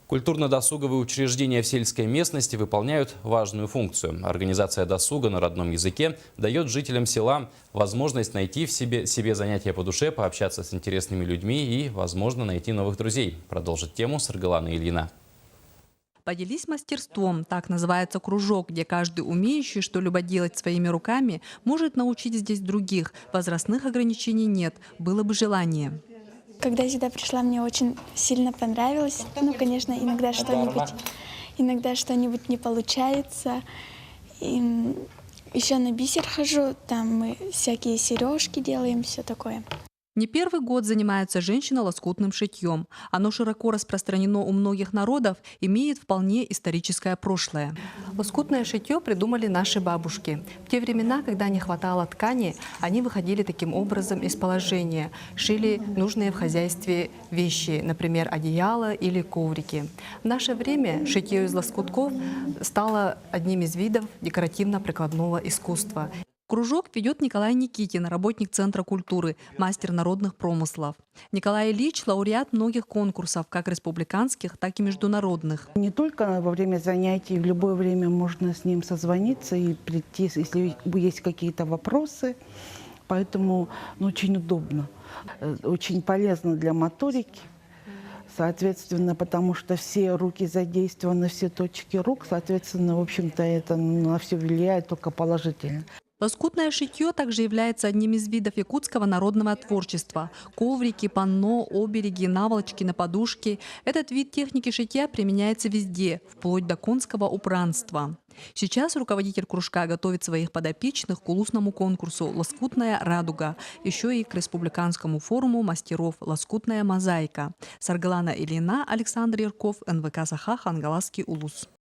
Культурно-досуговые учреждения в сельской местности выполняют важную функцию. Организация досуга на родном языке дает жителям села возможность найти в себе занятия по душе, пообщаться с интересными людьми и, возможно, найти новых друзей. Продолжит тему Саргалана Ильина. «Поделись мастерством» – так называется кружок, где каждый умеющий что-либо делать своими руками может научить здесь других. Возрастных ограничений нет, было бы желание. Когда я сюда пришла, мне очень сильно понравилось. Ну, конечно, иногда что-нибудь не получается. И еще на бисер хожу, там мы всякие сережки делаем, все такое. Не первый год занимается женщина лоскутным шитьем. Оно широко распространено у многих народов, имеет вполне историческое прошлое. Лоскутное шитье придумали наши бабушки. В те времена, когда не хватало ткани, они выходили таким образом из положения. Шили нужные в хозяйстве вещи, например, одеяла или коврики. В наше время шитье из лоскутков стало одним из видов декоративно-прикладного искусства. Кружок ведет Николай Никитин, работник Центра культуры, мастер народных промыслов. Николай Ильич – лауреат многих конкурсов, как республиканских, так и международных. Не только во время занятий, в любое время можно с ним созвониться и прийти, если есть какие-то вопросы. Поэтому очень удобно, очень полезно для моторики. Соответственно, потому что все руки задействованы, все точки рук, соответственно, в общем-то, это на все влияет только положительно. Лоскутное шитье также является одним из видов якутского народного творчества. Коврики, панно, обереги, наволочки на подушки. Этот вид техники шитья применяется везде, вплоть до конского убранства. Сейчас руководитель кружка готовит своих подопечных к улусному конкурсу «Лоскутная радуга», еще и к республиканскому форуму мастеров «Лоскутная мозаика». Саргалана Ильина, Александр Ярков, НВК Саха, Хангаласский улус.